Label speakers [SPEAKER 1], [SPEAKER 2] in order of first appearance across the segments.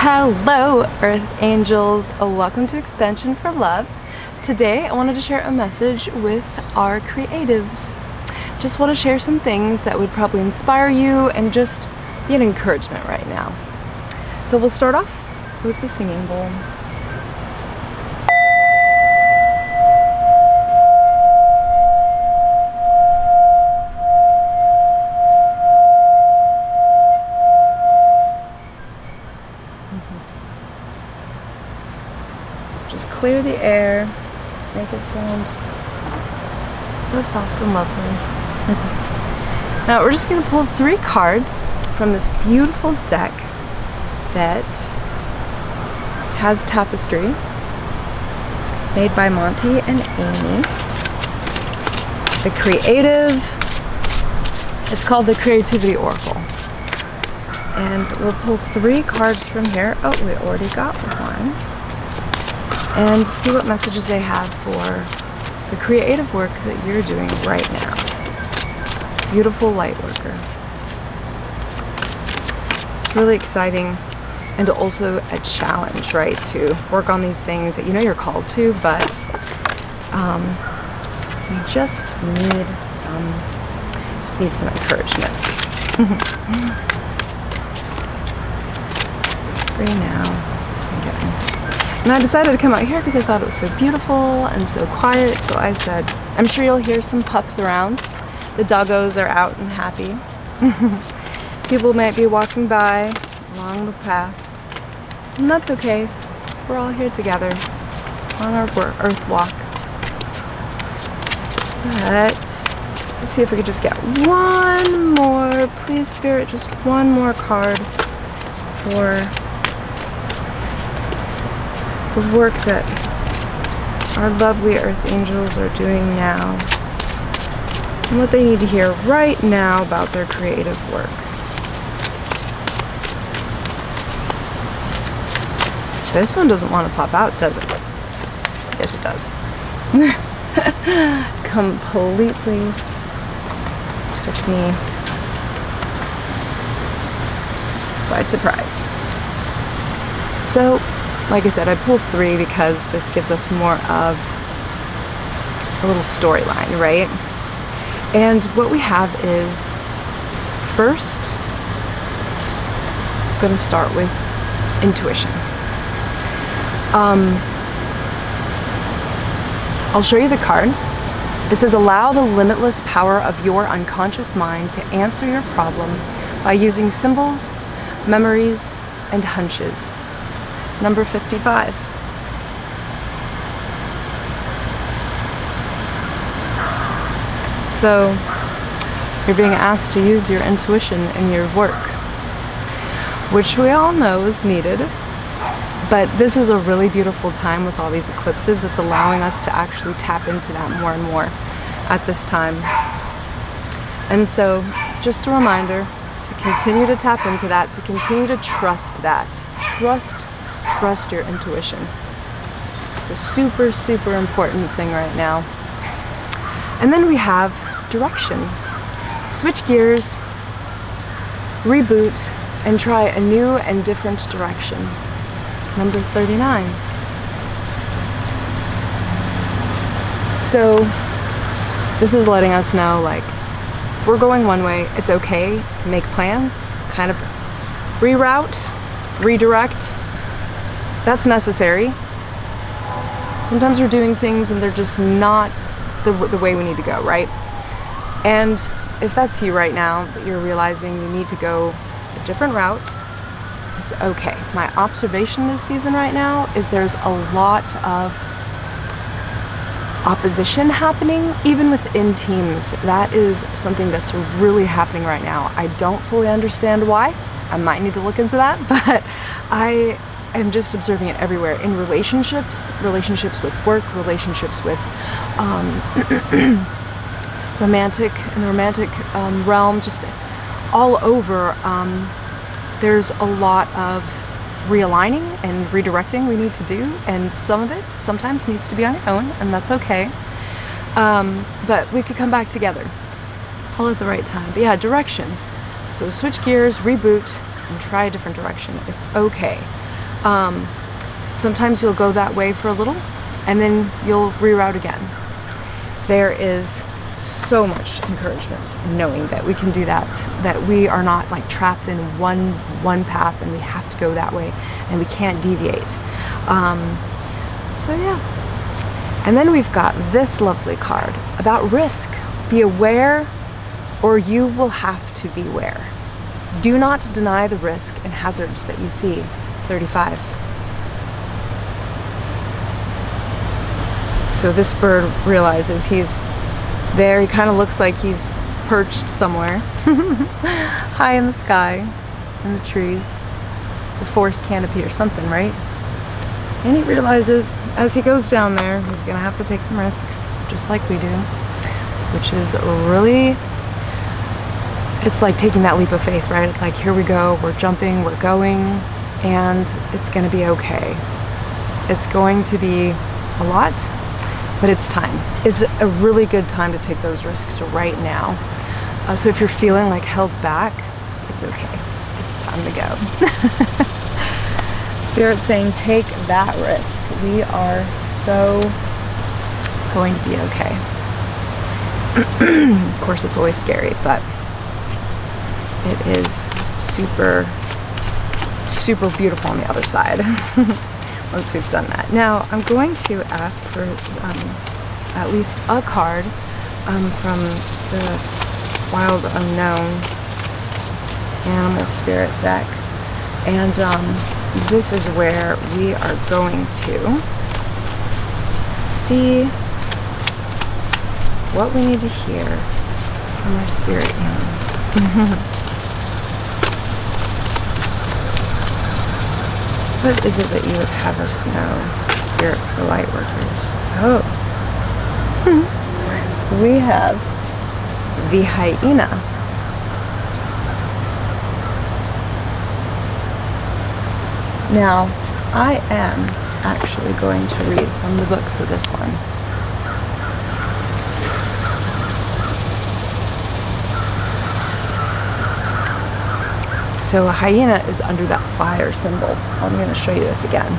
[SPEAKER 1] Hello, Earth Angels. Welcome to Expansion for Love. Today, I wanted to share a message with our creatives. Just want to share some things that would probably inspire you and just be an encouragement right now. So we'll start off with the singing bowl. Just clear the air, make it sound so soft and lovely. Now we're just going to pull 3 cards from this beautiful deck that has tapestry made by Monty and Amy. The creative, it's called the Creativity Oracle. And we'll pull 3 cards from here. Oh, we already got one. And see what messages they have for the creative work that you're doing right now. Beautiful light worker. It's really exciting and also a challenge, right? To work on these things that you know you're called to, but you just need some encouragement. Free now. And I decided to come out here because I thought it was so beautiful and so quiet, so I said, I'm sure you'll hear some pups around. The doggos are out and happy. People might be walking by along the path, and that's okay. We're all here together on our earth walk. But let's see if we could just get one more, please Spirit, just one more card for the work that our lovely Earth Angels are doing now and what they need to hear right now about their creative work. This one doesn't want to pop out, does it? Yes, it does. Completely took me by surprise. So, like I said, I pulled 3 because this gives us more of a little storyline, right? And what we have is, first, I'm going to start with intuition. I'll show you the card. It says, allow the limitless power of your unconscious mind to answer your problem by using symbols, memories, and hunches. Number 55. So, you're being asked to use your intuition in your work, which we all know is needed, but this is a really beautiful time with all these eclipses that's allowing us to actually tap into that more and more at this time. And so, just a reminder to continue to tap into that, to continue to trust that. Trust your intuition. It's a super, super important thing right now. And then we have direction. Switch gears, reboot, and try a new and different direction. Number 39. So this is letting us know, like, if we're going one way, it's okay to make plans, kind of reroute, redirect. That's necessary. Sometimes we're doing things and they're just not the way we need to go, right? And if that's you right now, that you're realizing you need to go a different route, it's okay. My observation this season right now is there's a lot of opposition happening, even within teams. That is something that's really happening right now. I don't fully understand why. I might need to look into that, but I'm just observing it everywhere in relationships with work, relationships with in the romantic realm, just all over. There's a lot of realigning and redirecting we need to do, and some of it sometimes needs to be on your own, and that's okay. But we could come back together all at the right time. But yeah, direction. So switch gears, reboot, and try a different direction. It's okay. Sometimes you'll go that way for a little, and then you'll reroute again. There is so much encouragement in knowing that we can do that, that we are not like trapped in one path and we have to go that way and we can't deviate. So yeah. And then we've got this lovely card about risk. Be aware, or you will have to beware. Do not deny the risk and hazards that you see. 35. So this bird realizes he's there. He kind of looks like he's perched somewhere high in the sky, in the trees, the forest canopy or something, right? And he realizes as he goes down there, he's gonna have to take some risks, just like we do, which is really, it's like taking that leap of faith, right? It's like, here we go, we're jumping, we're going, and it's gonna be okay. It's going to be a lot, but it's time. It's a really good time to take those risks right now. So if you're feeling like held back, it's okay. It's time to go. Spirit's saying, take that risk. We are so going to be okay. Of course, it's always scary, but it is super, super beautiful on the other side. Once we've done that. Now, I'm going to ask for at least a card from the Wild Unknown Animal Spirit deck. And this is where we are going to see what we need to hear from our spirit animals. What is it that you would have us know, Spirit for Lightworkers? Oh. We have the hyena. Now, I am actually going to read from the book for this one. So a hyena is under that fire symbol. I'm going to show you this again.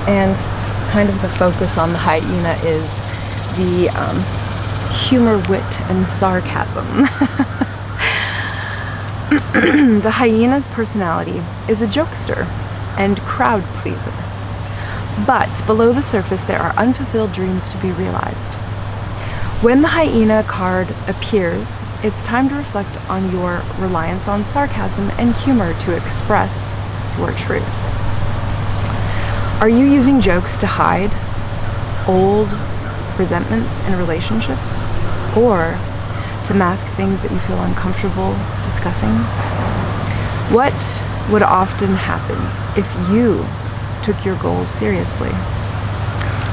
[SPEAKER 1] And kind of the focus on the hyena is the humor, wit, and sarcasm. The hyena's personality is a jokester and crowd pleaser. But below the surface there are unfulfilled dreams to be realized. When the hyena card appears, it's time to reflect on your reliance on sarcasm and humor to express your truth. Are you using jokes to hide old resentments in relationships, or to mask things that you feel uncomfortable discussing? What would often happen if you took your goals seriously?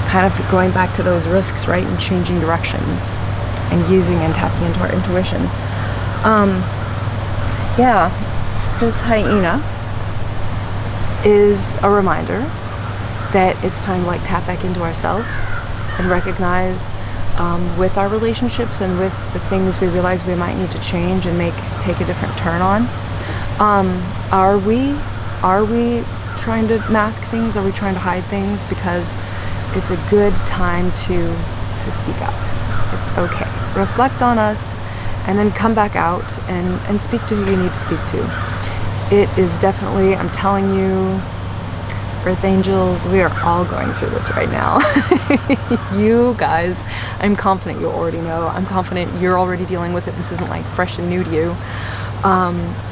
[SPEAKER 1] Kind of going back to those risks, right, and changing directions and using and tapping into our intuition. Yeah, this hyena is a reminder that it's time to like tap back into ourselves and recognize with our relationships and with the things we realize we might need to change and take a different turn on. Are we trying to mask things? Are we trying to hide things? Because it's a good time to speak up. It's okay. Reflect on us and then come back out and speak to who you need to speak to. It is definitely, I'm telling you, Earth Angels, we are all going through this right now. You guys, I'm confident you already know. I'm confident you're already dealing with it. This isn't like fresh and new to you.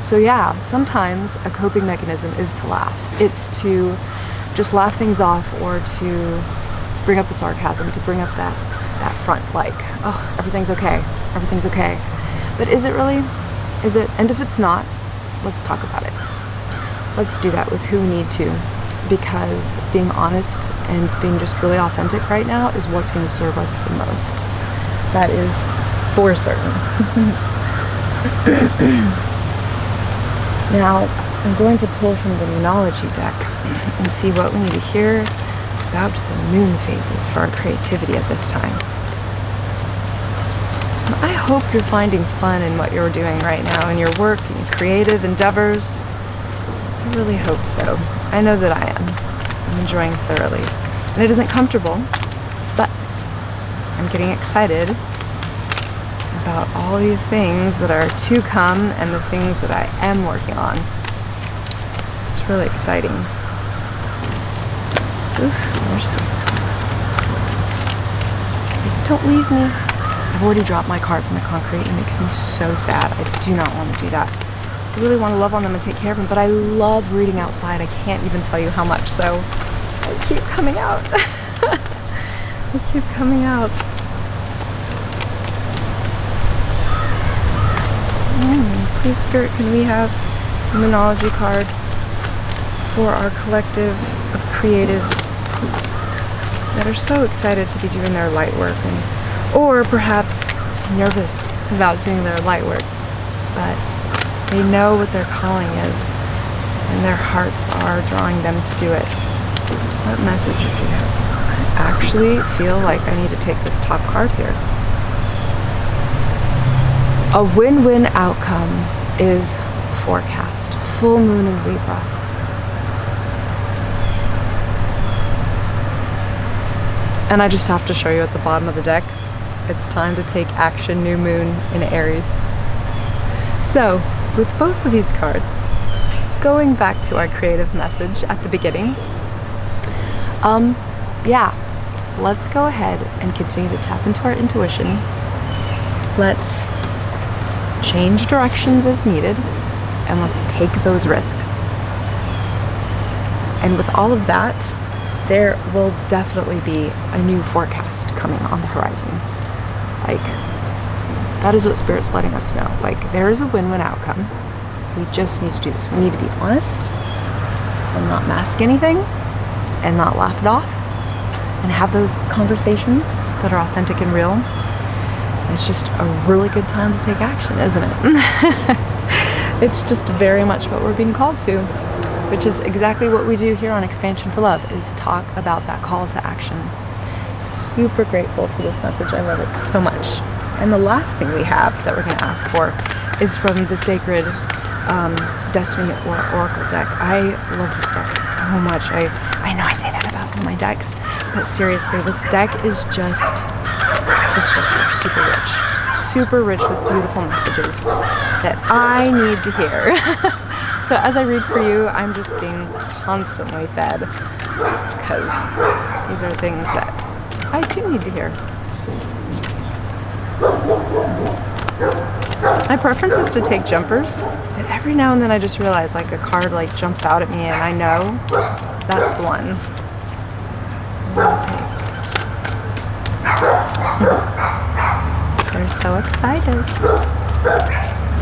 [SPEAKER 1] So yeah, sometimes a coping mechanism is to laugh. It's to just laugh things off, or to bring up the sarcasm, to bring up that front, like, oh, everything's okay, everything's okay. But is it really? Is it? And if it's not, let's talk about it. Let's do that with who we need to, because being honest and being just really authentic right now is what's going to serve us the most. That is for certain. Now, I'm going to pull from the Moonology deck and see what we need to hear about the moon phases for our creativity at this time. I hope you're finding fun in what you're doing right now, in your work and creative endeavors. I really hope so. I know that I am. I'm enjoying thoroughly. And it isn't comfortable, but I'm getting excited about all these things that are to come and the things that I am working on. It's really exciting. Don't leave me. I've already dropped my cards in the concrete. It makes me so sad. I do not want to do that. I really want to love on them and take care of them, but I love reading outside. I can't even tell you how much, so I keep coming out. I keep coming out. Please, Spirit, can we have the Moonology card for our collective of creatives that are so excited to be doing their light work, or perhaps nervous about doing their light work, but they know what their calling is and their hearts are drawing them to do it. What message would you have? I actually feel like I need to take this top card here. A win-win outcome is forecast. Full moon in Libra. And I just have to show you at the bottom of the deck, it's time to take action, new moon in Aries. So, with both of these cards, going back to our creative message at the beginning, yeah, let's go ahead and continue to tap into our intuition. Let's change directions as needed, and let's take those risks. And with all of that, there will definitely be a new forecast coming on the horizon. Like, that is what Spirit's letting us know. Like, there is a win-win outcome. We just need to do this. We need to be honest and not mask anything and not laugh it off and have those conversations that are authentic and real. It's just a really good time to take action, isn't it? It's just very much what we're being called to, which is exactly what we do here on Expansion for Love, is talk about that call to action. Super grateful for this message. I love it so much. And the last thing we have that we're going to ask for is from the Sacred Destiny Oracle deck. I love this deck so much. I know I say that about all my decks, but seriously, this deck is just, it's just super rich with beautiful messages that I need to hear. So as I read for you, I'm just being constantly fed, because these are things that I too need to hear. My preference is to take jumpers, but every now and then I just realize, like, a card like jumps out at me and I know that's the one. That's the one to take. They're so excited.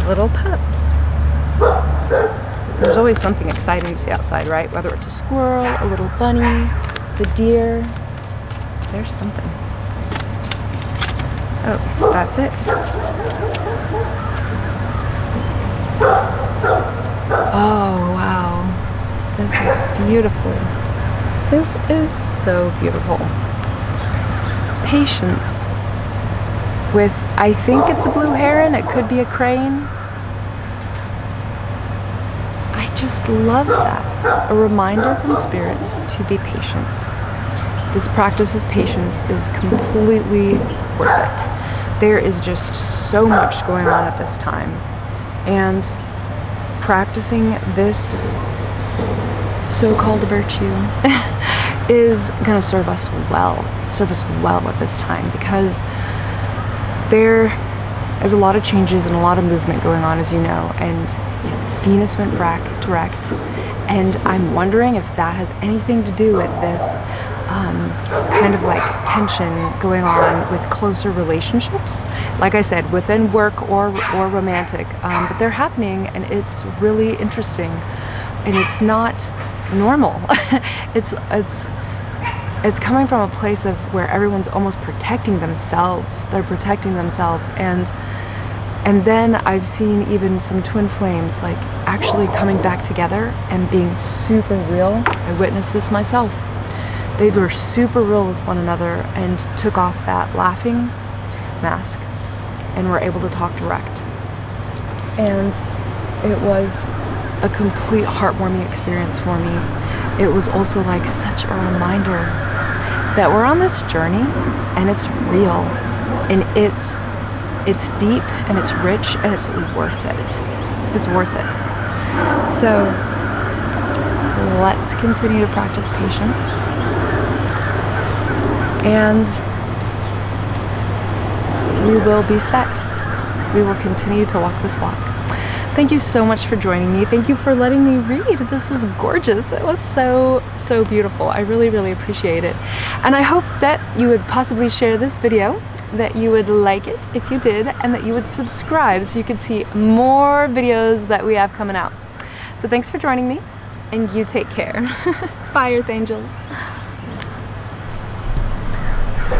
[SPEAKER 1] Little pups. There's always something exciting to see outside, right? Whether it's a squirrel, a little bunny, the deer. There's something. Oh, that's it. Oh, wow. This is beautiful. This is so beautiful. Patience with, I think it's a blue heron, it could be a crane. I just love that. A reminder from Spirit to be patient. This practice of patience is completely worth it. There is just so much going on at this time. And practicing this so-called virtue is going to serve us well at this time, because there is a lot of changes and a lot of movement going on, as you know, and Venus went direct, and I'm wondering if that has anything to do with this kind of like tension going on with closer relationships, like I said, within work or romantic, but they're happening, and it's really interesting, and it's not normal. It's coming from a place of where everyone's almost protecting themselves. They're protecting themselves, and then I've seen even some twin flames like actually coming back together and being super real. I witnessed this myself. They were super real with one another and took off that laughing mask and we're able to talk direct. And it was a complete heartwarming experience for me. It was also like such a reminder that we're on this journey and it's real and it's deep and it's rich and it's worth it. It's worth it. So let's continue to practice patience and we will be set. We will continue to walk this walk. Thank you so much for joining me. Thank you for letting me read. This was gorgeous. It was so, so beautiful. I really, really appreciate it. And I hope that you would possibly share this video, that you would like it if you did, and that you would subscribe so you could see more videos that we have coming out. So thanks for joining me, and you take care. Bye, Earth Angels.